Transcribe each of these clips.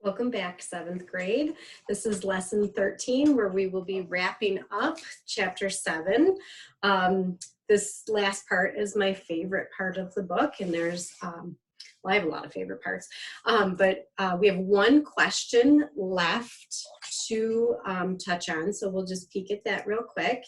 Welcome back, 7th grade. This is lesson 13, where we will be wrapping up chapter 7. This last part is my favorite part of the book, and there's, well, I have a lot of favorite parts, but we have one question left to touch on, so we'll just peek at that real quick.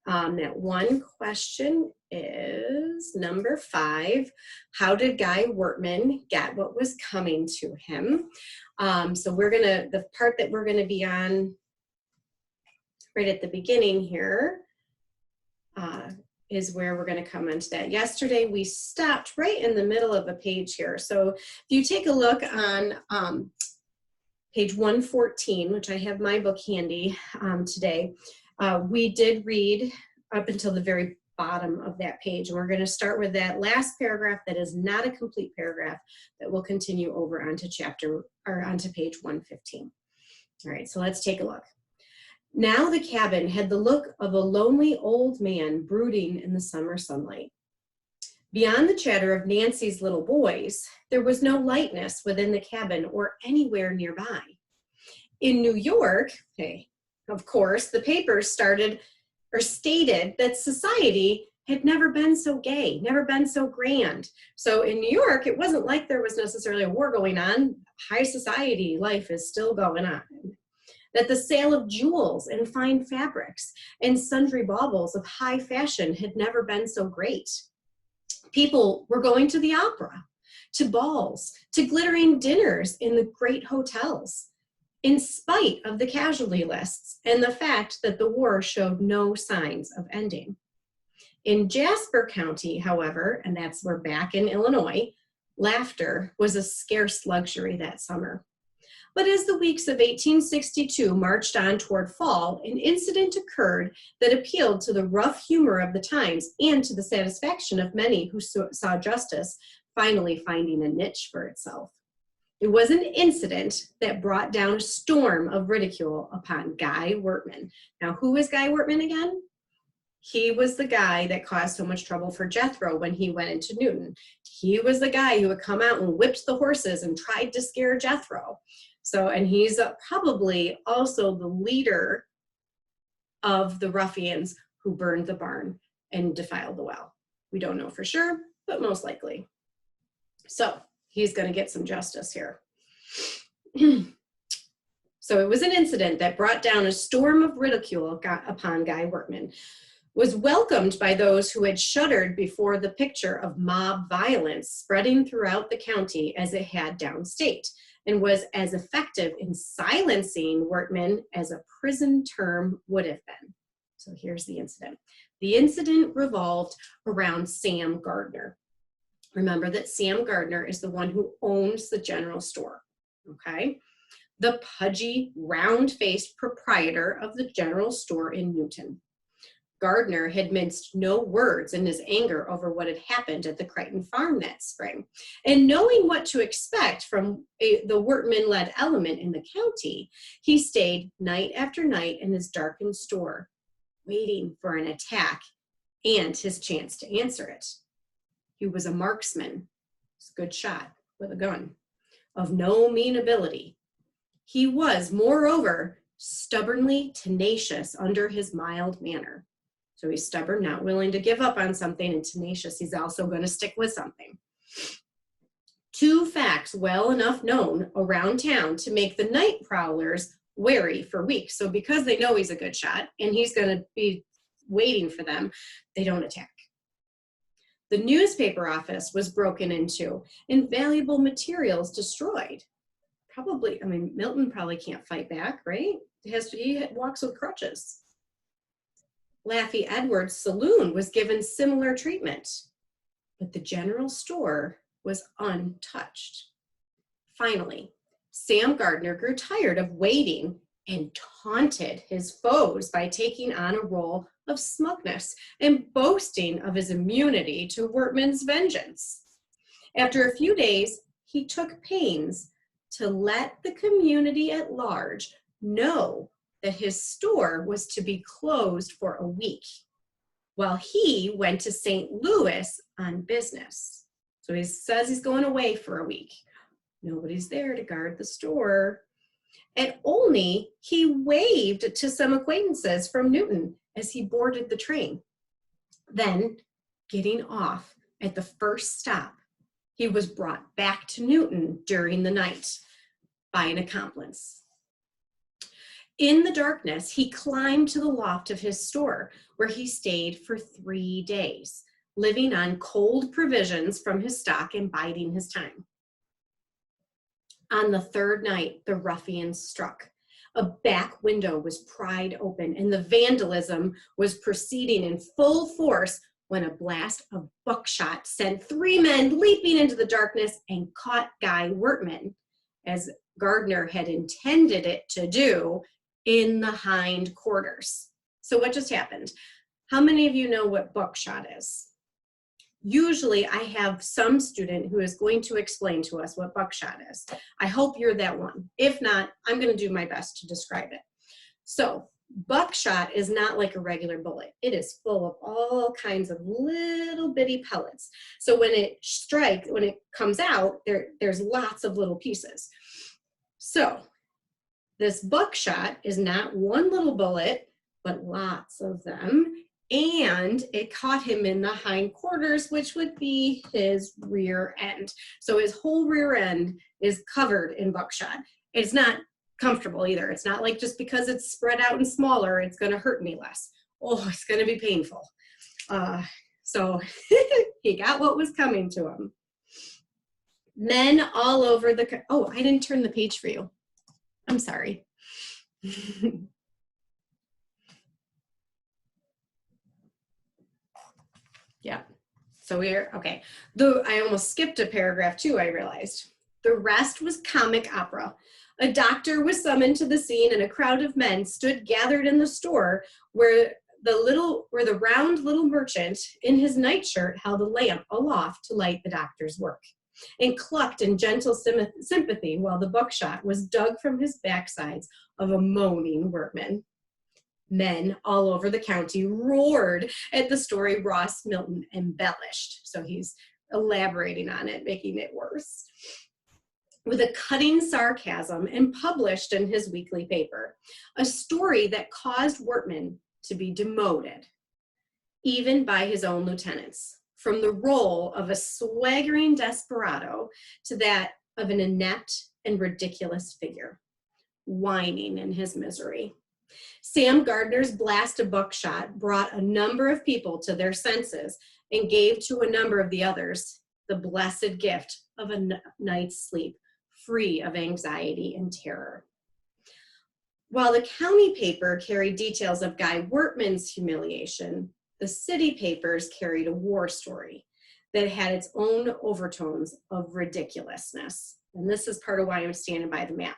That one question is number 5. How did Guy Workman get what was coming to him? So the part that we're gonna be on right at the beginning here is where we're gonna come into that. Yesterday we stopped right in the middle of a page here. So if you take a look on page 114, which I have my book handy today, we did read up until the very bottom of that page, and we're going to start with that last paragraph that is not a complete paragraph that will continue over onto page 115. All right, so let's take a look. Now the cabin had the look of a lonely old man brooding in the summer sunlight. Beyond the chatter of Nancy's little boys, there was no lightness within the cabin or anywhere nearby. In New York, of course, the papers stated that society had never been so gay, never been so grand. So in New York, it wasn't like there was necessarily a war going on. High society life is still going on. That the sale of jewels and fine fabrics and sundry baubles of high fashion had never been so great. People were going to the opera, to balls, to glittering dinners in the great hotels, in spite of the casualty lists and the fact that the war showed no signs of ending. In Jasper County, however, and we're back in Illinois, laughter was a scarce luxury that summer. But as the weeks of 1862 marched on toward fall, an incident occurred that appealed to the rough humor of the times and to the satisfaction of many who saw justice finally finding a niche for itself. It was an incident that brought down a storm of ridicule upon Guy Workman. Now, who is Guy Workman again? He was the guy that caused so much trouble for Jethro when he went into Newton. He was the guy who would come out and whipped the horses and tried to scare Jethro. So, and he's probably also the leader of the ruffians who burned the barn and defiled the well. We don't know for sure, but most likely. So, he's going to get some justice here. So it was an incident that brought down a storm of ridicule upon Guy Workman, was welcomed by those who had shuddered before the picture of mob violence spreading throughout the county as it had downstate, and was as effective in silencing Workman as a prison term would have been. So here's the incident. The incident revolved around Sam Gardner. Remember that Sam Gardner is the one who owns the general store, okay? The pudgy, round-faced proprietor of the general store in Newton. Gardner had minced no words in his anger over what had happened at the Crichton farm that spring. And knowing what to expect from the Workman-led element in the county, he stayed night after night in his darkened store, waiting for an attack and his chance to answer it. He was a marksman, a good shot with a gun, of no mean ability. He was, moreover, stubbornly tenacious under his mild manner. So he's stubborn, not willing to give up on something, and tenacious, he's also going to stick with something. 2 facts well enough known around town to make the night prowlers wary for weeks. So because they know he's a good shot and he's going to be waiting for them, they don't attack. The newspaper office was broken into and valuable materials destroyed. Probably, Milton probably can't fight back, right? He walks with crutches. Laffy Edwards' saloon was given similar treatment, but the general store was untouched. Finally, Sam Gardner grew tired of waiting and taunted his foes by taking on a role of smugness and boasting of his immunity to Workman's vengeance. After a few days, he took pains to let the community at large know that his store was to be closed for a week, while he went to St. Louis on business. So he says he's going away for a week. Nobody's there to guard the store. And only he waved to some acquaintances from Newton as he boarded the train. Then, getting off at the first stop, he was brought back to Newton during the night by an accomplice. In the darkness, he climbed to the loft of his store, where he stayed for 3 days, living on cold provisions from his stock and biding his time. On the third night, the ruffians struck. A back window was pried open, and the vandalism was proceeding in full force when a blast of buckshot sent 3 men leaping into the darkness and caught Guy Workman, as Gardner had intended it to do, in the hind quarters. So what just happened? How many of you know what buckshot is? Usually I have some student who is going to explain to us what buckshot is. I hope you're that one. If not, I'm going to do my best to describe it. So buckshot is not like a regular bullet. It is full of all kinds of little bitty pellets. So when it strikes, when it comes out, there's lots of little pieces. So this buckshot is not one little bullet, but lots of them. And it caught him in the hind quarters, which would be his rear end. So his whole rear end is covered in buckshot. It's not comfortable either. It's not like just because it's spread out and smaller, it's going to hurt me less. Oh, it's going to be painful. So he got what was coming to him. Men all over the, oh, I didn't turn the page for you. I'm sorry. Yeah, so we're, okay. I almost skipped a paragraph too, I realized. The rest was comic opera. A doctor was summoned to the scene and a crowd of men stood gathered in the store where the round little merchant in his nightshirt held a lamp aloft to light the doctor's work and clucked in gentle sympathy while the buckshot was dug from his backsides of a moaning workman. Men all over the county roared at the story Ross Milton embellished. So he's elaborating on it, making it worse. With a cutting sarcasm and published in his weekly paper, a story that caused Workman to be demoted, even by his own lieutenants, from the role of a swaggering desperado to that of an inept and ridiculous figure, whining in his misery. Sam Gardner's blast of buckshot brought a number of people to their senses and gave to a number of the others the blessed gift of a night's sleep, free of anxiety and terror. While the county paper carried details of Guy Workman's humiliation, the city papers carried a war story that had its own overtones of ridiculousness. And this is part of why I'm standing by the map.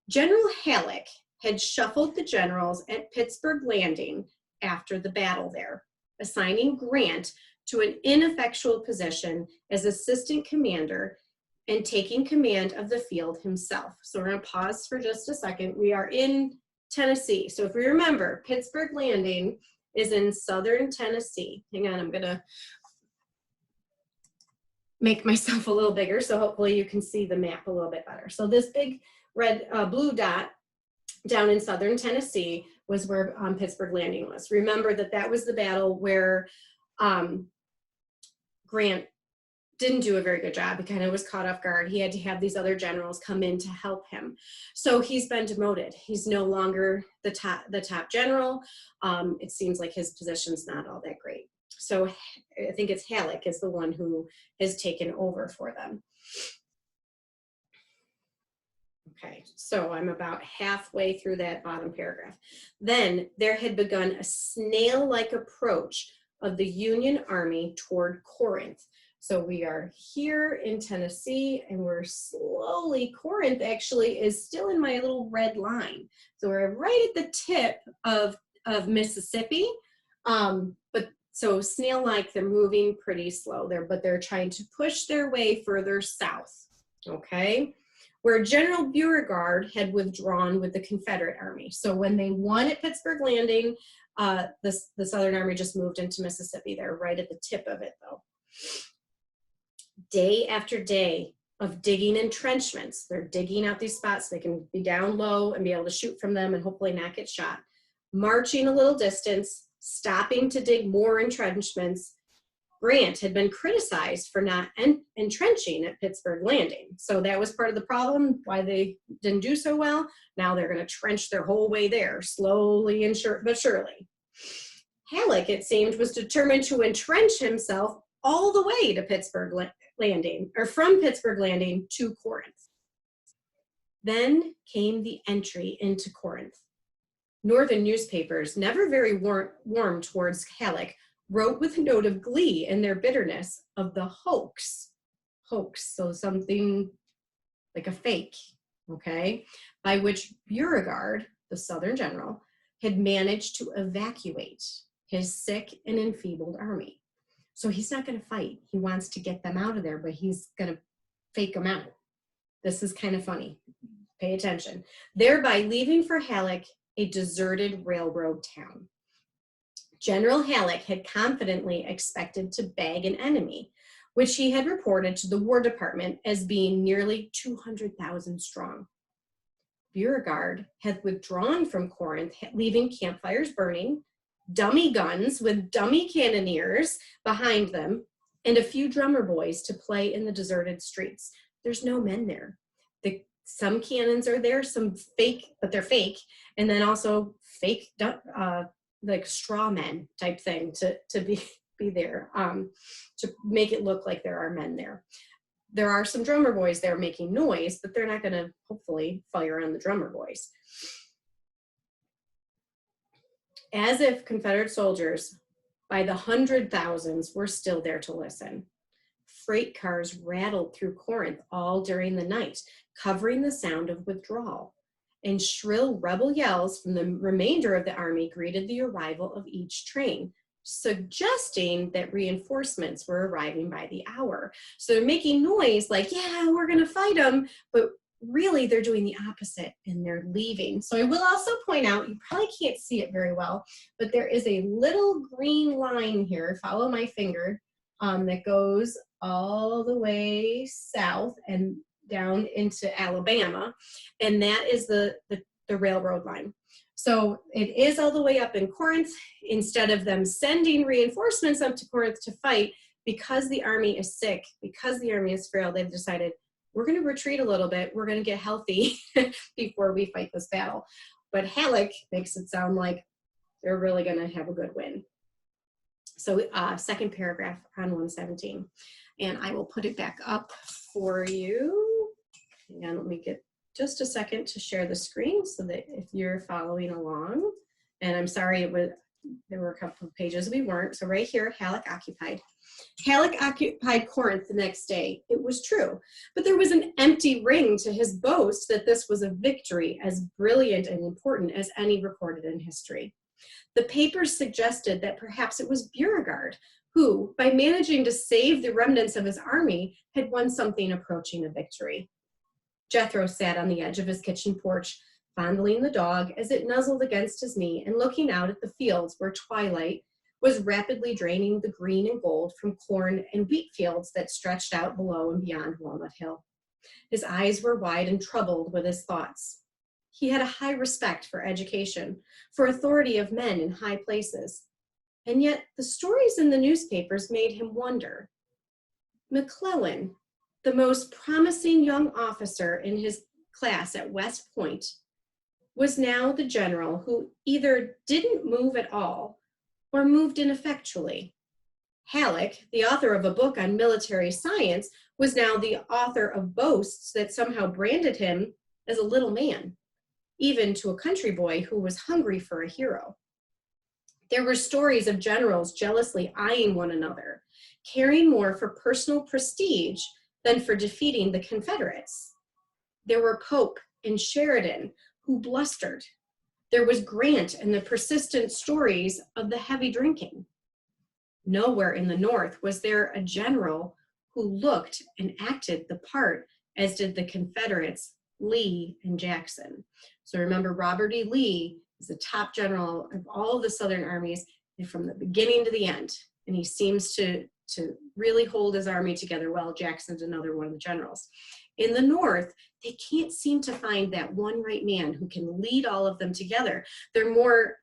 General Halleck had shuffled the generals at Pittsburg Landing after the battle there, assigning Grant to an ineffectual position as assistant commander and taking command of the field himself. So we're going to pause for just a second. We are in Tennessee. So if we remember, Pittsburg Landing is in southern Tennessee. Hang on, I'm going to make myself a little bigger so hopefully you can see the map a little bit better. So this big red, blue dot down in southern Tennessee was where Pittsburg Landing was. Remember that was the battle where Grant didn't do a very good job. He kind of was caught off guard. He had to have these other generals come in to help him. So he's been demoted. He's no longer the top general. It seems like his position's not all that great. So I think it's Halleck is the one who has taken over for them. Okay, so I'm about halfway through that bottom paragraph. Then there had begun a snail-like approach of the Union Army toward Corinth. So we are here in Tennessee and we're slowly, Corinth actually is still in my little red line. So we're right at the tip of Mississippi. But so snail-like, they're moving pretty slow there, but they're trying to push their way further south, okay? Where General Beauregard had withdrawn with the Confederate Army. So when they won at Pittsburg Landing, the Southern Army just moved into Mississippi. They're right at the tip of it though. Day after day, of digging entrenchments. They're digging out these spots so they can be down low and be able to shoot from them and hopefully not get shot. Marching a little distance, stopping to dig more entrenchments. Grant had been criticized for not entrenching at Pittsburg Landing. So that was part of the problem, why they didn't do so well. Now they're going to trench their whole way there, slowly and but surely. Halleck, it seemed, was determined to entrench himself all the way to Pittsburg Landing, or from Pittsburg Landing to Corinth. Then came the entry into Corinth. Northern newspapers, never very warm towards Halleck, wrote with a note of glee in their bitterness of the hoax, so something like a fake, okay, by which Beauregard, the Southern general, had managed to evacuate his sick and enfeebled army. So he's not going to fight. He wants to get them out of there, but he's going to fake them out. This is kind of funny. Pay attention. Thereby leaving for Halleck a deserted railroad town. General Halleck had confidently expected to bag an enemy, which he had reported to the War Department as being nearly 200,000 strong. Beauregard had withdrawn from Corinth, leaving campfires burning, dummy guns with dummy cannoneers behind them, and a few drummer boys to play in the deserted streets. There's no men there. Some cannons are there, some fake, but they're fake, and then also fake like straw men type thing to be there, to make it look like there are men there. There are some drummer boys there making noise, but they're not going to hopefully fire on the drummer boys. As if Confederate soldiers by the 100,000s were still there to listen. Freight cars rattled through Corinth all during the night, covering the sound of withdrawal, and shrill rebel yells from the remainder of the army greeted the arrival of each train, suggesting that reinforcements were arriving by the hour. So they're making noise like, yeah, we're going to fight them, but really they're doing the opposite and they're leaving. So I will also point out, you probably can't see it very well, but there is a little green line here, follow my finger, that goes all the way south and down into Alabama, and that is the railroad line. So it is all the way up in Corinth. Instead of them sending reinforcements up to Corinth to fight, because the army is sick, because the army is frail, they've decided, we're going to retreat a little bit, we're going to get healthy before we fight this battle. But Halleck makes it sound like they're really going to have a good win. So second paragraph on 117. And I will put it back up for you. Hang on, let me get just a second to share the screen so that if you're following along, and I'm sorry, there were a couple of pages we weren't. So right here, Halleck occupied. Halleck occupied Corinth the next day. It was true, but there was an empty ring to his boast that this was a victory as brilliant and important as any recorded in history. The papers suggested that perhaps it was Beauregard who, by managing to save the remnants of his army, had won something approaching a victory. Jethro sat on the edge of his kitchen porch, fondling the dog as it nuzzled against his knee and looking out at the fields where twilight was rapidly draining the green and gold from corn and wheat fields that stretched out below and beyond Walnut Hill. His eyes were wide and troubled with his thoughts. He had a high respect for education, for authority of men in high places, and yet the stories in the newspapers made him wonder. McClellan, the most promising young officer in his class at West Point, was now the general who either didn't move at all or moved ineffectually. Halleck, the author of a book on military science, was now the author of boasts that somehow branded him as a little man, even to a country boy who was hungry for a hero. There were stories of generals jealously eyeing one another, caring more for personal prestige than for defeating the Confederates. There were Pope and Sheridan who blustered. There was Grant and the persistent stories of the heavy drinking. Nowhere in the North was there a general who looked and acted the part as did the Confederates, Lee and Jackson. So remember, Robert E. Lee is the top general of all of the Southern armies from the beginning to the end. And he seems to to really hold his army together well. Jackson's another one of the generals. In the North, they can't seem to find that one right man who can lead all of them together. They're more,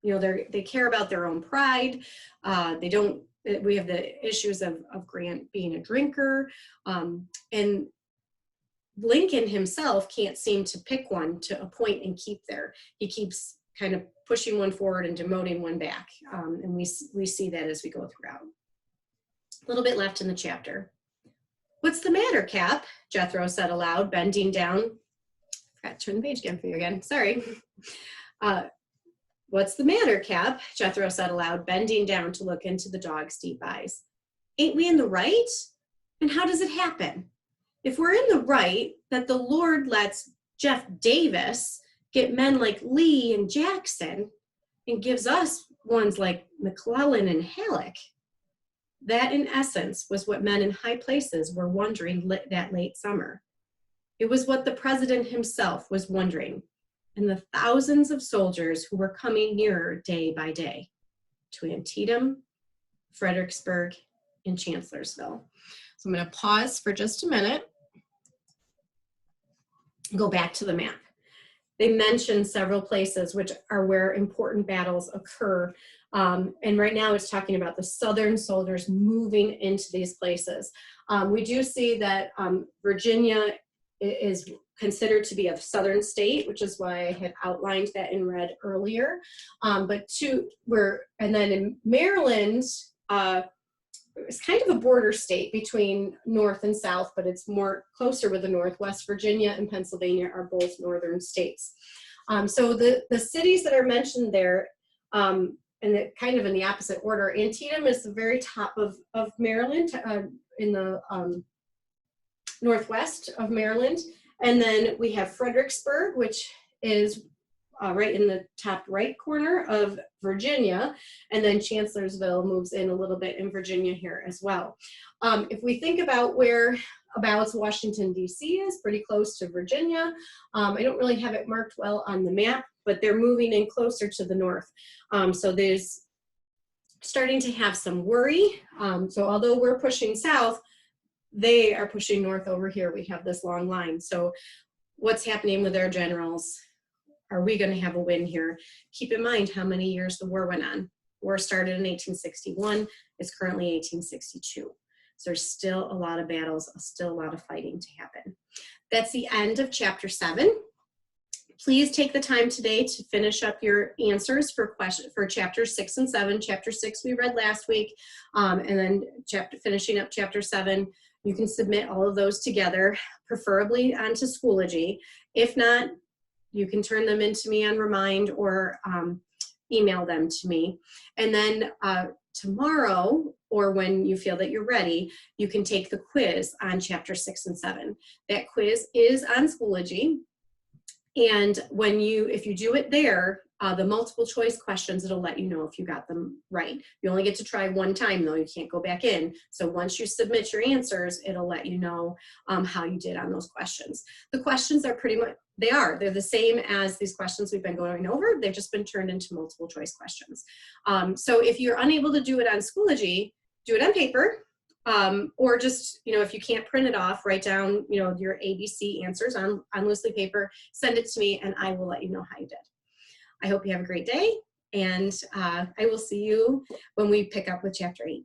they care about their own pride. We have the issues of Grant being a drinker, and Lincoln himself can't seem to pick one to appoint and keep there. He keeps kind of pushing one forward and demoting one back, and we see that as we go throughout. A little bit left in the chapter. "What's the matter, Cap?" Jethro said aloud, bending down. Forgot to turn the page again for you again, sorry. "What's the matter, Cap?" Jethro said aloud, bending down to look into the dog's deep eyes. "Ain't we in the right? And how does it happen? If we're in the right, that the Lord lets Jeff Davis get men like Lee and Jackson and gives us ones like McClellan and Halleck." That, in essence, was what men in high places were wondering that late summer. It was what the president himself was wondering, and the thousands of soldiers who were coming nearer day by day to Antietam, Fredericksburg, and Chancellorsville. So I'm going to pause for just a minute, go back to the map. They mention several places which are where important battles occur. And right now it's talking about the Southern soldiers moving into these places. We do see that Virginia is considered to be a Southern state, which is why I had outlined that in red earlier. And then in Maryland, it's kind of a border state between North and South, but it's more closer with the North. West Virginia and Pennsylvania are both northern states. So the cities that are mentioned there, and kind of in the opposite order, Antietam is the very top of Maryland, in the northwest of Maryland. And then we have Fredericksburg, which is right in the top right corner of Virginia, and then Chancellorsville moves in a little bit in Virginia here as well. If we think about whereabouts Washington, D.C. is, pretty close to Virginia. I don't really have it marked well on the map, but they're moving in closer to the north. So there's starting to have some worry. So although we're pushing south, they are pushing north over here. We have this long line. So what's happening with our generals? Are we going to have a win here? Keep in mind how many years the war went on. War started in 1861. It's currently 1862. So there's still a lot of battles, still a lot of fighting to happen. That's the end of chapter 7. Please take the time today to finish up your answers for chapters 6 and 7. Chapter 6 we read last week, and then finishing up chapter 7. You can submit all of those together, preferably onto Schoology. If not, you can turn them into me on Remind or email them to me. And then tomorrow, or when you feel that you're ready, you can take the quiz on chapter 6 and 7. That quiz is on Schoology. And if you do it there, the multiple choice questions, it'll let you know if you got them right. You only get to try one time though, you can't go back in. So once you submit your answers, it'll let you know how you did on those questions. The questions are they're the same as these questions we've been going over. They've just been turned into multiple choice questions. So if you're unable to do it on Schoology, do it on paper. Or just, if you can't print it off, write down, your ABC answers on loosely paper, send it to me, and I will let you know how you did. I hope you have a great day, and I will see you when we pick up with chapter 8.